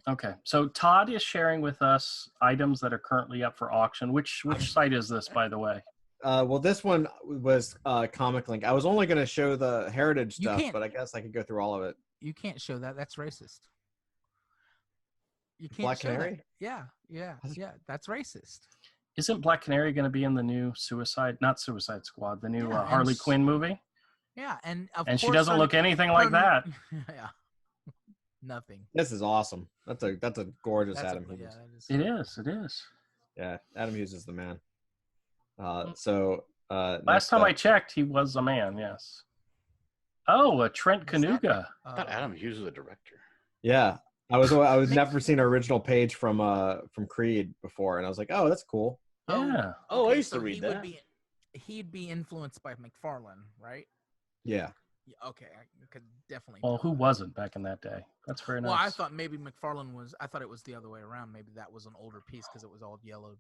Okay. So Todd is sharing with us items that are currently up for auction. Which site is this, by the way? Well, this one was Comic Link. I was only going to show the Heritage stuff, but I guess I could go through all of it. You can't show that. That's racist. You can't Black show Canary? that. Yeah. That's racist. Isn't Black Canary going to be in the new not Suicide Squad, the new Harley Quinn movie? Yeah, and she doesn't look anything like that. Yeah, nothing. This is awesome. That's a gorgeous Adam Hughes. Yeah, it is. Yeah, Adam Hughes is the man. Last time I checked, he was a man. Yes. Oh, a Trent Kanuga. I thought Adam Hughes was a director. Yeah, I was never seen an original page from Creed before, and I was like, oh, that's cool. Yeah. Oh, I used to read that. He'd be influenced by McFarlane, right? Yeah. Okay, I could definitely. Well, who wasn't back in that day? That's very nice. Well, I thought maybe McFarlane was. I thought it was the other way around. Maybe that was an older piece because it was all yellowed.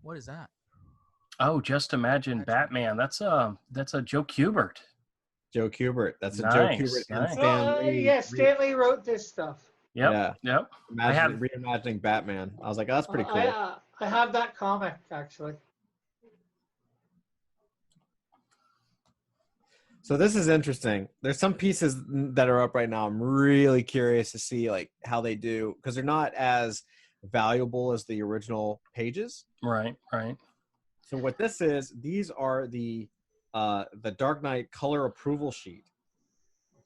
What is that? Oh, Just Imagine Batman. That's a Joe Kubert. Joe Kubert. That's nice, a Joe Kubert and Stan Lee. Yeah, Stan Lee wrote this stuff. Yep. Reimagining Batman. I was like, oh, that's pretty cool. I have that comic actually. So this is interesting. There's some pieces that are up right now. I'm really curious to see like how they do because they're not as valuable as the original pages. Right. So what this is, these are the Dark Knight color approval sheet.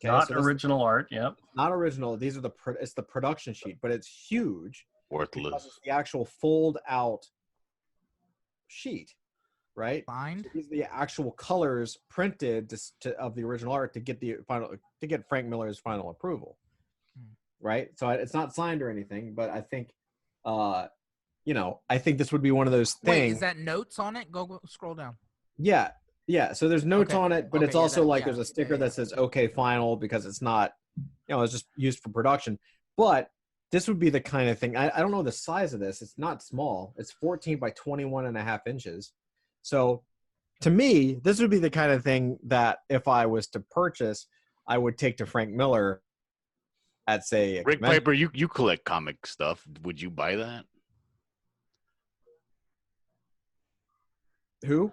Okay, not original art. Yep. Not original. These are it's the production sheet, but it's huge. Worthless. It's the actual fold out sheet, right? Bind. So these are the actual colors printed of the original art to get Frank Miller's final approval, right? So it's not signed or anything, but I think, I think this would be one of those things. Wait, is that notes on it? Go scroll down. Yeah. So there's notes on it, but it's also there's a sticker that says "Okay, final" because it's not, it's just used for production. But this would be the kind of thing. I don't know the size of this. It's not small. It's 14 by 21.5 inches. So to me, this would be the kind of thing that if I was to purchase, I would take to Frank Miller at say Rick Piper. You collect comic stuff. Would you buy that? Who?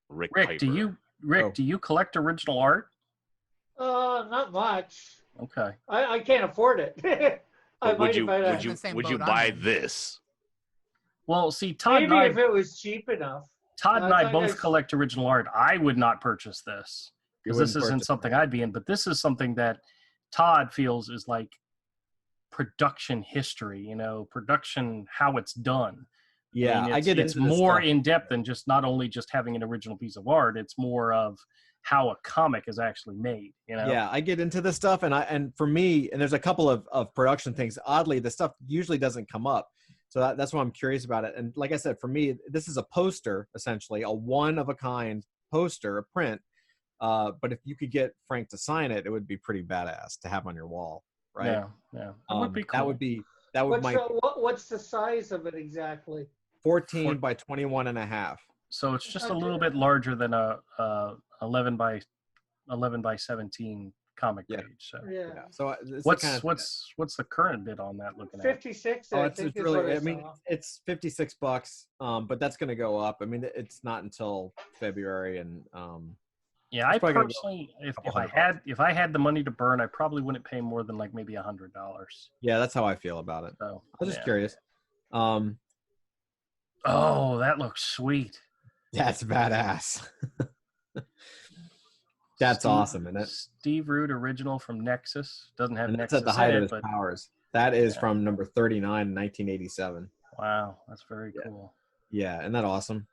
Rick Piper. Do you collect original art? Not much. Okay. I can't afford it. Would you buy this? Well, see, Todd maybe if it was cheap enough. Todd and I both collect original art. I would not purchase this because this isn't something I'd be in, but this is something that Todd feels is like production history, production, how it's done. Yeah, I get it's more in depth than just not only just having an original piece of art. It's more of how a comic is actually made. Yeah, I get into this stuff, and for me, and there's a couple of production things. Oddly, the stuff usually doesn't come up, so that's why I'm curious about it. And like I said, for me, this is a poster, essentially a one of a kind poster, a print. But if you could get Frank to sign it, it would be pretty badass to have on your wall, right? Yeah, that would be cool. What's the size of it exactly? 14 by 21.5. So it's just a little bit larger than a 11 by 17 comic page. So So what's the current bid on that? Looking at 56. It's really. I mean, it's $56. But that's going to go up. I mean, it's not until February, and yeah, I personally, if I had the money to burn, I probably wouldn't pay more than like maybe $100. Yeah, that's how I feel about it. So I was just curious. Oh, that looks sweet. That's badass. That's awesome, isn't it? Steve Root original from Nexus. Doesn't have Nexus at the height of his powers. That is from number 39 in 1987. Wow, that's very cool. Yeah, isn't that awesome?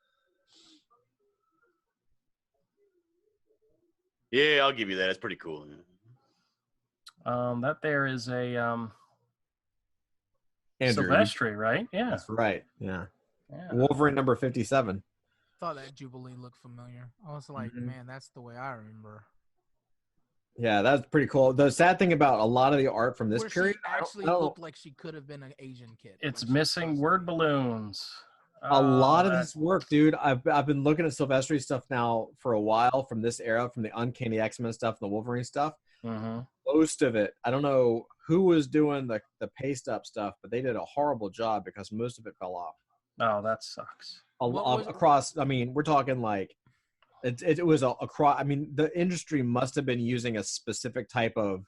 Yeah, I'll give you that. It's pretty cool. That there is a Andrew, Silvestri, right? Yeah. That's right. Yeah. Wolverine number 57. Thought that Jubilee looked familiar. I was like, man, that's the way I remember. Yeah, that's pretty cool. The sad thing about a lot of the art from this period she actually looked like she could have been an Asian kid. It's missing word balloons. A lot of this work, dude. I've been looking at Silvestri stuff now for a while from this era, from the Uncanny X-Men stuff and the Wolverine stuff. Mm-hmm. Most of it, I don't know who was doing the paste up stuff, but they did a horrible job because most of it fell off. Oh, that sucks. Across, I mean, we're talking like it was across. I mean, the industry must have been using a specific type of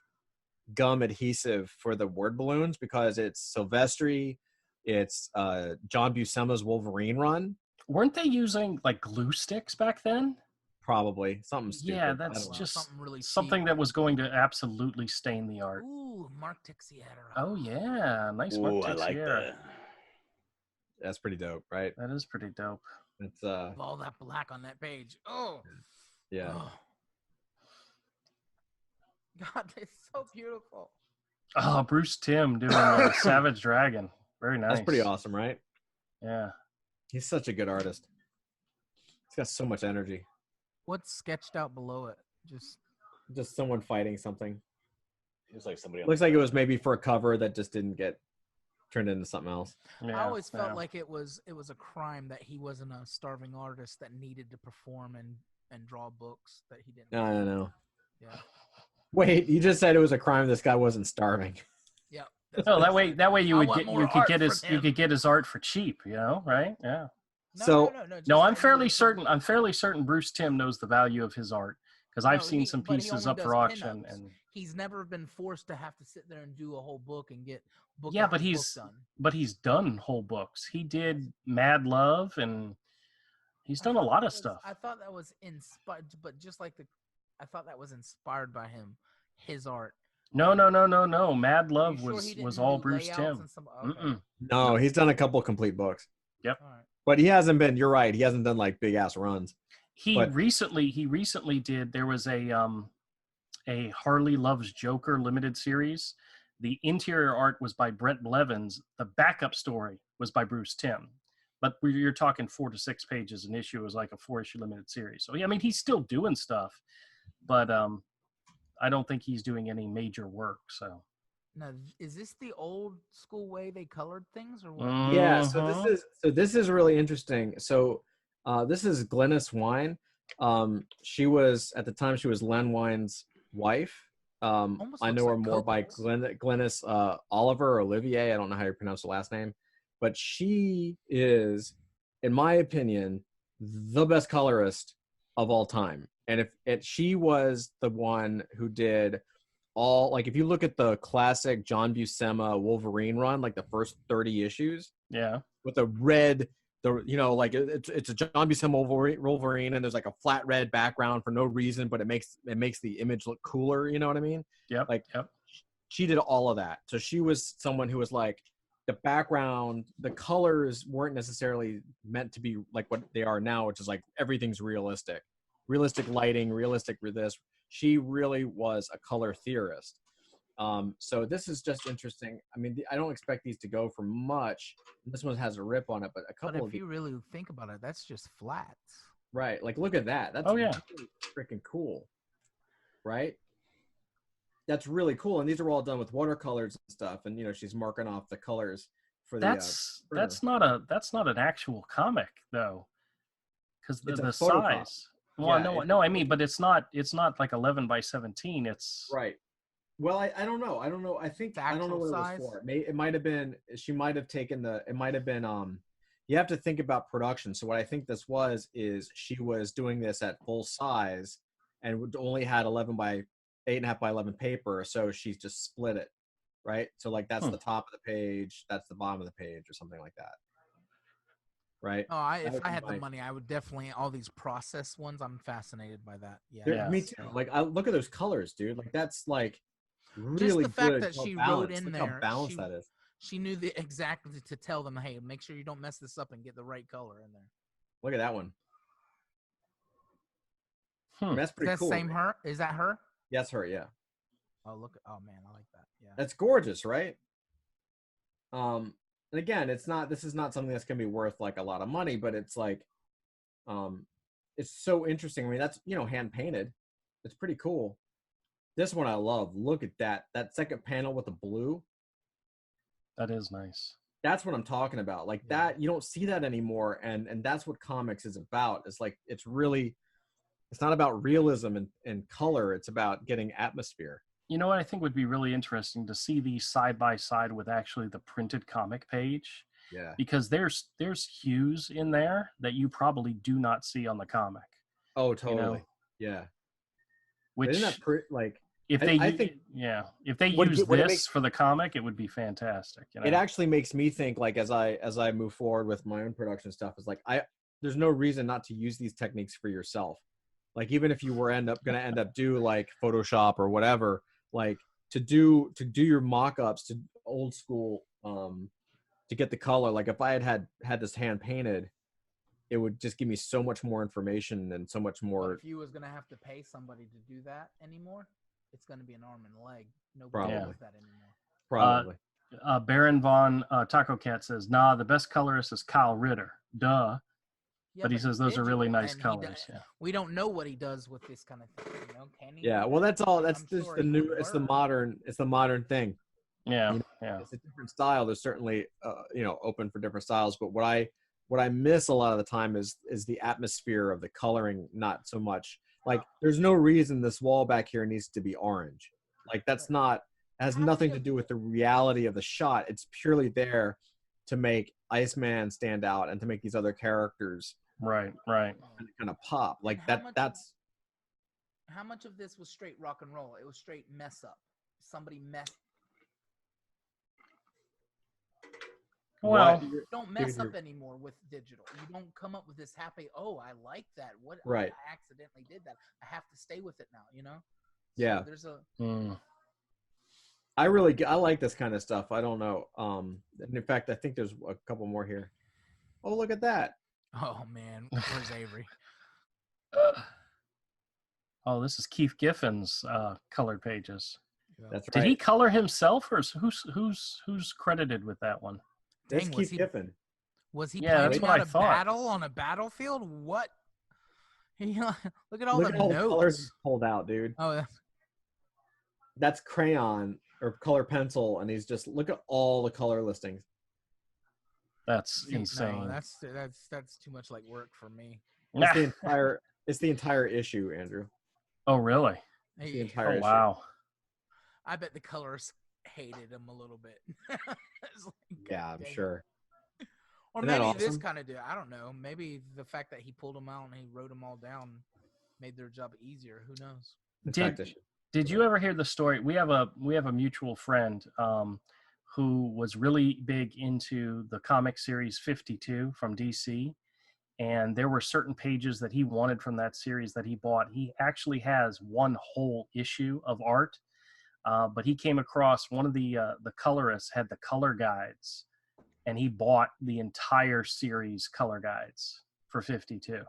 gum adhesive for the word balloons because it's Silvestri, it's John Buscema's Wolverine run. Weren't they using like glue sticks back then? Probably something stupid. Yeah, that's just something really something that was going to absolutely stain the art. Ooh, Mark Tixiera. Oh yeah, nice Mark Ooh, Tixiera. I like that. That's pretty dope, right? That is pretty dope. It's all that black on that page. Oh, yeah. Oh. God, it's so beautiful. Oh, Bruce Timm doing Savage Dragon. Very nice. That's pretty awesome, right? Yeah. He's such a good artist. He's got so much energy. What's sketched out below it? Just someone fighting something. It's like somebody. Looks like it was maybe for a cover that just didn't get turned into something else. Yeah, I always felt like it was a crime that he wasn't a starving artist that needed to perform and draw books that he didn't. I don't know. Yeah. Wait, you just said it was a crime this guy wasn't starving. Yeah. No, that way you could get his art for cheap, right? Yeah. No, I'm fairly certain Bruce Timm knows the value of his art because I've seen some pieces up for auction, and he's never been forced to have to sit there and do a whole book and get book. Yeah, but he's done whole books. He did Mad Love, and he's done a lot of stuff. I thought that was inspired, but just like I thought that was inspired by him, his art. No. Mad Love was all Bruce Timm. Okay. No, he's done a couple complete books. Yep. Right. But he hasn't been. You're right. He hasn't done like big ass runs. He recently did. There was a Harley Loves Joker limited series. The interior art was by Brent Blevins. The backup story was by Bruce Timm. But you're talking 4 to 6 pages an issue. It was like a 4-issue limited series. So yeah, I mean he's still doing stuff, but I don't think he's doing any major work. So. Now, is this the old school way they colored things, or what? Yeah. So this is really interesting. So this is Glynis Wine. She was at the time she was Len Wine's wife. I know her more by Glynis Oliver or Olivier. I don't know how you pronounce the last name, but she is, in my opinion, the best colorist of all time. And she was the one who did all, like, if you look at the classic John Buscema Wolverine run, like the first 30 issues, with the red, it's a John Buscema Wolverine, and there's like a flat red background for no reason, but it makes the image look cooler. You know what I mean? She did all of that. So she was someone who was like, the background, the colors weren't necessarily meant to be like what they are now, which is like everything's realistic lighting, realistic with this. She really was a color theorist. So this is just interesting. I mean, I don't expect these to go for much. This one has a rip on it, but a couple. But if you really think about it, that's just flats. Right. Like, look at that. That's really freaking cool. Right. That's really cool. And these are all done with watercolors and stuff. And she's marking off the colors for that's not an actual comic though, because the size. Well, no, I mean, but it's not like 11 by 17. It's right. Well, I don't know. I think I don't know what size. It was for. It might have been. She might have taken it might have been. You have to think about production. So what I think this is she was doing this at full size, and only had 11 by 8.5 by 11 paper. So she just split it, right? So like that's the top of the page, that's the bottom of the page, or something like that. Right. Oh, if I had the money, I would definitely, all these process ones. I'm fascinated by that. Yeah. Me too. Like, I look at those colors, dude. Like, that's like just really the fact good. that she balanced. wrote in look there. How balanced that is. She knew exactly to tell them, hey, make sure you don't mess this up and get the right color in there. Look at that one. I mean, that's pretty cool. Same her? Is that her? Yes, her. Yeah. Oh, look. Oh man, I like that. Yeah. That's gorgeous, right? And again, this is not something that's going to be worth like a lot of money, but it's like, it's so interesting. I mean, that's, hand painted. It's pretty cool. This one I love. Look at that second panel with the blue. That is nice. That's what I'm talking about. Like that, you don't see that anymore. And that's what comics is about. It's like, it's not about realism and color. It's about getting atmosphere. You know what I think would be really interesting to see these side by side with actually the printed comic page. Yeah. Because there's hues in there that you probably do not see on the comic. Oh, totally. You know? Yeah. Which isn't that like if they I think if they use this for the comic, it would be fantastic. You know? It actually makes me think, like, as I move forward with my own production stuff, is like there's no reason not to use these techniques for yourself. Like, even if you were gonna end up do like Photoshop or whatever, like to do your mock-ups to old school to get the color. Like, if I had this hand painted, it would just give me so much more information and so much more. But if you was gonna have to pay somebody to do that anymore, it's gonna be an arm and a leg. Nobody Probably. does that anymore. Probably. Baron Von Taco Cat says, "Nah, the best colorist is Kyle Ritter. Duh." Yeah, but he says those are really nice colors. Yeah. We don't know what he does with this kind of thing. You know, can he? Yeah. Well, that's all. That's just sure the new. It's the modern thing. Yeah. You know, yeah. It's a different style. There's certainly open for different styles. But what I miss a lot of the time is the atmosphere of the coloring. Not so much like there's no reason this wall back here needs to be orange. Like that's not has nothing to do with the reality of the shot. It's purely there to make Iceman stand out and to make these other characters right kind of pop like that. That's how much of this was straight rock and roll. It was straight mess up. Somebody messed. Well, you don't mess up anymore with digital. You don't come up with this happy, oh, I like that. What? Right. I accidentally did that. I have to stay with it now, you know? Yeah. So there's a... I like this kind of stuff. I don't know. And in fact, I think there's a couple more here. Oh, look at that. Oh, man. Where's Avery? Oh, this is Keith Giffen's colored pages. That's right. Did he color himself, or who's credited with that one? That's Keith Giffen. Was he planning out a battle on a battlefield? What? Look at all the notes. Colors pulled out, dude. Oh, that's crayon or color pencil, and he's just look at all the color listings. That's insane. No, that's too much like work for me. It's the entire issue, Andrew. Oh, really? It's the entire issue. Wow. I bet the colors hated him a little bit. Yeah, I'm sure. Or maybe this kind of did. I don't know. Maybe the fact that he pulled them out and he wrote them all down made their job easier. Who knows? Did you ever hear the story? We have a mutual friend who was really big into the comic series 52 from DC, and there were certain pages that he wanted from that series that he bought. He actually has one whole issue of art, but he came across one of the colorists had the color guides, and he bought the entire series color guides for 52.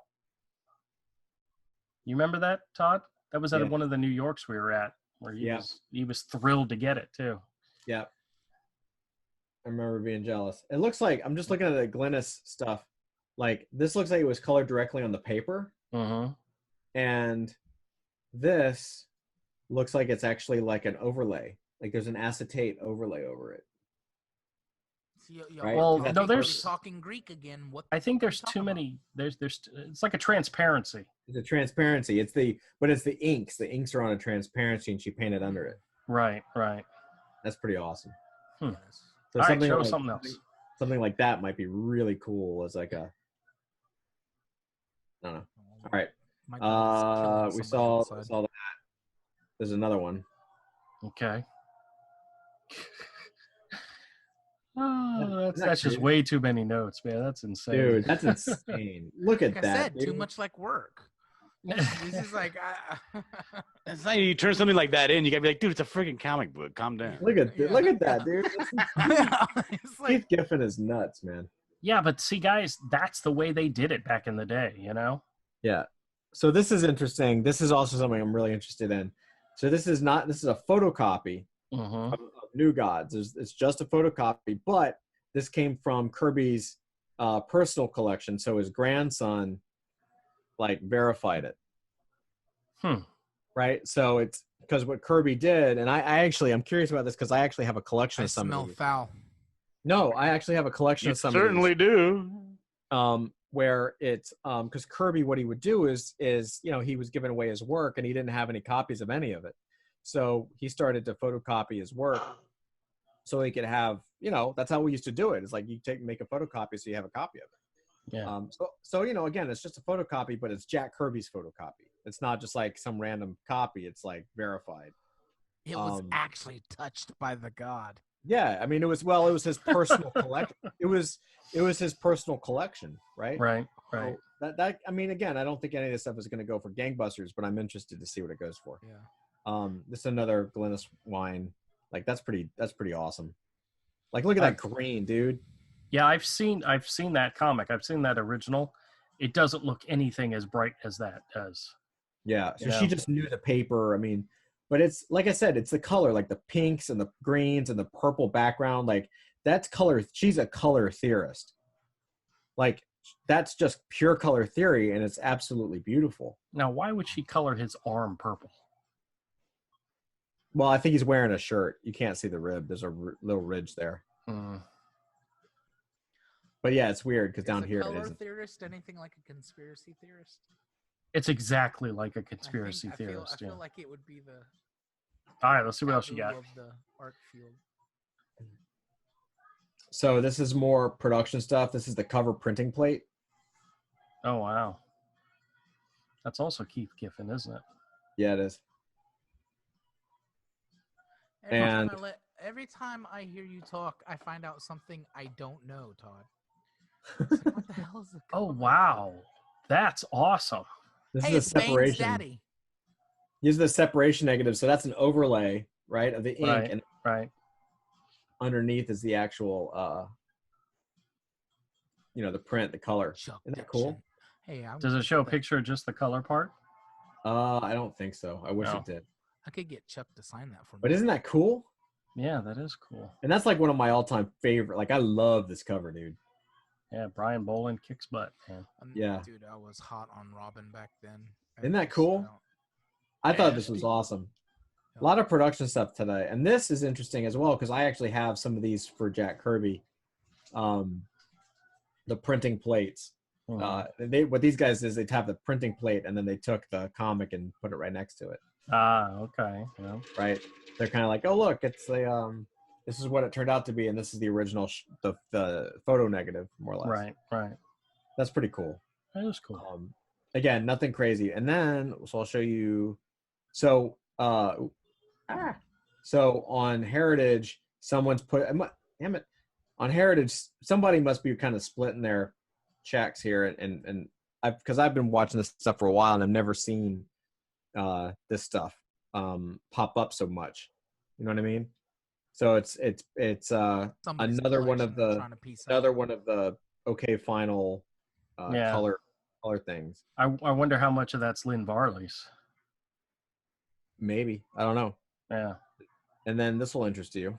You remember that, Todd? That was at one of the New Yorks we were at, where he was thrilled to get it too. Yeah, I remember being jealous. It looks like I'm just looking at the Glynis stuff. Like this looks like it was colored directly on the paper, and this looks like it's actually like an overlay. Like there's an acetate overlay over it. Right? Well, no, there's talking Greek again. What I think there's too many. There's it's like a transparency. It's a transparency. It's the inks. The inks are on a transparency, and she painted under it. Right. That's pretty awesome. So all right, show something else. Something like that might be really cool as like a. I don't know. All right. We saw that. There's another one. Okay. Oh, that's just way too many notes, man. That's insane. Dude, that's insane. Look at like that. I said, too much like work. This is like it's not you turn something like that in, you gotta be like, dude, it's a freaking comic book. Calm down. Look at that, dude. It's like, Keith Giffen is nuts, man. Yeah, but see, guys, that's the way they did it back in the day, you know? Yeah. So this is interesting. This is also something I'm really interested in. So this is a photocopy of New Gods. It's just a photocopy, but this came from Kirby's personal collection. So his grandson like verified it. Right. So it's because what Kirby did, and I'm curious about this because I actually have a collection of some of these. Foul. No, I actually have a collection of some. Certainly do. Where it's because Kirby, what he would do is he was giving away his work and he didn't have any copies of any of it. So he started to photocopy his work so he could have, that's how we used to do it. It's like you make a photocopy so you have a copy of it. Yeah. So again, it's just a photocopy, but it's Jack Kirby's photocopy. It's not just like some random copy. It's like verified. It was actually touched by the god. Yeah, I mean, it was his personal collection. It was his personal collection, right? Right. So that I mean, again, I don't think any of this stuff is going to go for gangbusters, but I'm interested to see what it goes for. Yeah. This is another Glennis wine. Like that's pretty awesome. Like look at that green, dude. Yeah, I've seen that comic. I've seen that original. It doesn't look anything as bright as that does. Yeah, so she just knew the paper. I mean, but it's like I said, it's the color, like the pinks and the greens and the purple background. Like that's color. She's a color theorist. Like that's just pure color theory, and it's absolutely beautiful. Now, why would she color his arm purple? Well, I think he's wearing a shirt. You can't see the rib. There's a little ridge there. But yeah, it's weird because down here it isn't. Color theorist anything like a conspiracy theorist? It's exactly like a conspiracy theorist. I feel like it would be the. All right, let's see what else you got. Of the art field. So this is more production stuff. This is the cover printing plate. Oh wow, that's also Keith Giffen, isn't it? Yeah, it is. Every time I hear you talk, I find out something I don't know, Todd. Like, what the hell is the Oh wow, that's awesome. This is a separation. Daddy. Use the separation negative, so that's an overlay, right, of the ink, and underneath is the actual, the print, the color. Isn't that cool? Hey, does it show a picture of just the color part? I don't think so. I wish it did. I could get Chuck to sign that for me. But isn't that cool? Yeah, that is cool. And that's like one of my all-time favorite. Like I love this cover, dude. Yeah, Brian Boland kicks butt, man. Yeah. Dude, I was hot on Robin back then. Isn't that cool? I thought this was awesome. A lot of production stuff today. And this is interesting as well because I actually have some of these for Jack Kirby. The printing plates. What these guys is they have the printing plate and then they took the comic and put it right next to it. Okay. Yeah. Right. They're kind of like, oh look, it's the this is what it turned out to be, and this is the original the photo negative, more or less. Right. That's pretty cool. That is cool. Again, nothing crazy. And then so I'll show you. So so on Heritage, someone's put damn it. On Heritage, somebody must be kind of splitting their checks here, and because I've been watching this stuff for a while and I've never seen this stuff pop up so much. You know what I mean? So it's another one of the okay final color things. I wonder how much of that's Lynn Varley's. Maybe, I don't know. Yeah. And then this will interest you.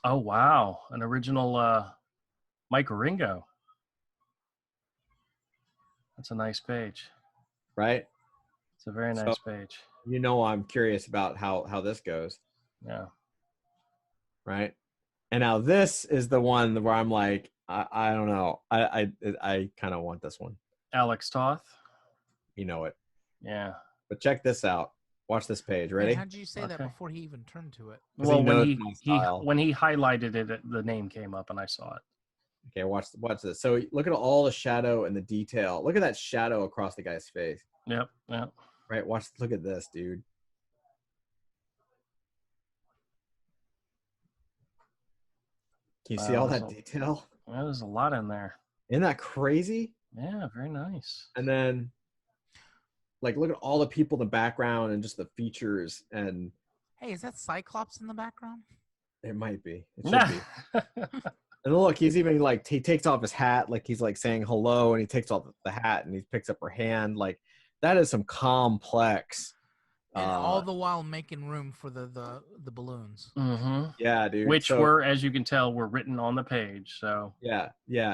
Oh wow, an original Mike Ringo. That's a nice page. Right? It's a very nice page. You know, I'm curious about how this goes. Yeah. Right. And now this is the one where I'm like, I don't know. I kind of want this one. Alex Toth. You know it. Yeah. But check this out. Watch this page. Ready? How did you say that before he even turned to it? Well, when he highlighted it, the name came up and I saw it. Okay, watch this. So look at all the shadow and the detail. Look at that shadow across the guy's face. Yep. Right, look at this, dude. Can you see all that detail? Yeah, there's a lot in there. Isn't that crazy? Yeah, very nice. And then, like, look at all the people in the background and just the features. And hey, is that Cyclops in the background? It might be. It should be. And look, he's even like, he takes off his hat, like he's like saying hello, and he takes off the hat and he picks up her hand. Like, that is some complex. And all the while making room for the balloons. Mm-hmm. Yeah, dude. Which were, as you can tell, were written on the page. So yeah.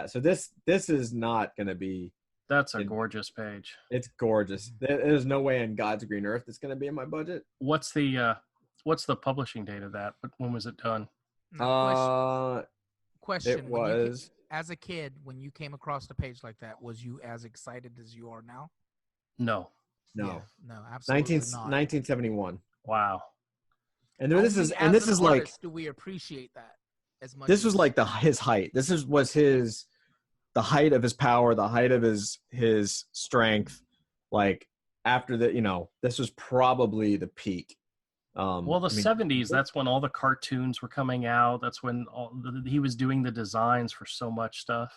So this is not going to be. That's a gorgeous page. It's gorgeous. There's no way in God's green earth it's going to be in my budget. What's the publishing date of that? When was it done? Question. It was as a kid when you came across a page like that. Was you as excited as you are now? No. No. No, absolutely 1971. Wow. And this is like, do we appreciate that as much? This was like his height. Was the height of his power, the height of his strength. Like after this was probably the peak. Well, the 70s, that's when all the cartoons were coming out. That's when he was doing the designs for so much stuff.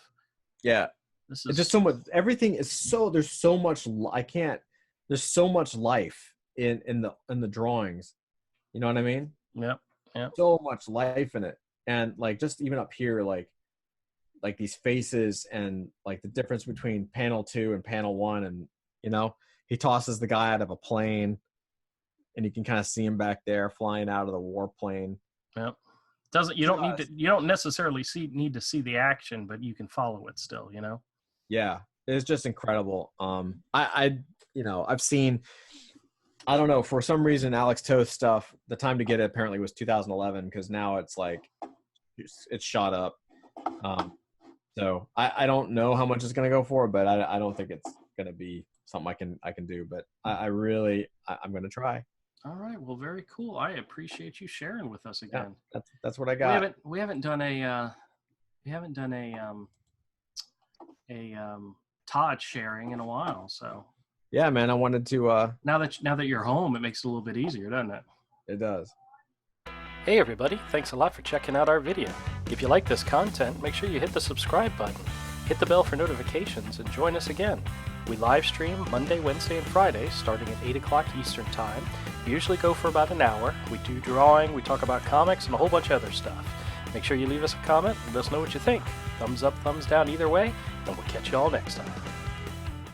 Yeah. It's just so much. Everything is there's so much. There's so much life in the drawings. You know what I mean? Yep. So much life in it. And like just even up here, like these faces and like the difference between panel 2 and panel 1, and he tosses the guy out of a plane, and you can kind of see him back there flying out of the warplane. Yep. You don't necessarily need to see the action, but you can follow it still, Yeah, it's just incredible. I've seen, I don't know, for some reason Alex Toth stuff, the time to get it apparently was 2011, because now it's like it's shot up. So I don't know how much it's going to go for, but I don't think it's going to be something I can do, but I'm going to try. All right. Well, very cool. I appreciate you sharing with us again. Yeah, that's what I got. We haven't done a Todd sharing in a while. So yeah, man, I wanted to. Now that you're home, it makes it a little bit easier, doesn't it? It does. Hey everybody, thanks a lot for checking out our video. If you like this content, make sure you hit the subscribe button, hit the bell for notifications, and join us again. We live stream Monday, Wednesday, and Friday starting at 8 o'clock Eastern Time. We usually go for about an hour. We do drawing, we talk about comics, and a whole bunch of other stuff. Make sure you leave us a comment and let us know what you think. Thumbs up, thumbs down either way, and we'll catch you all next time.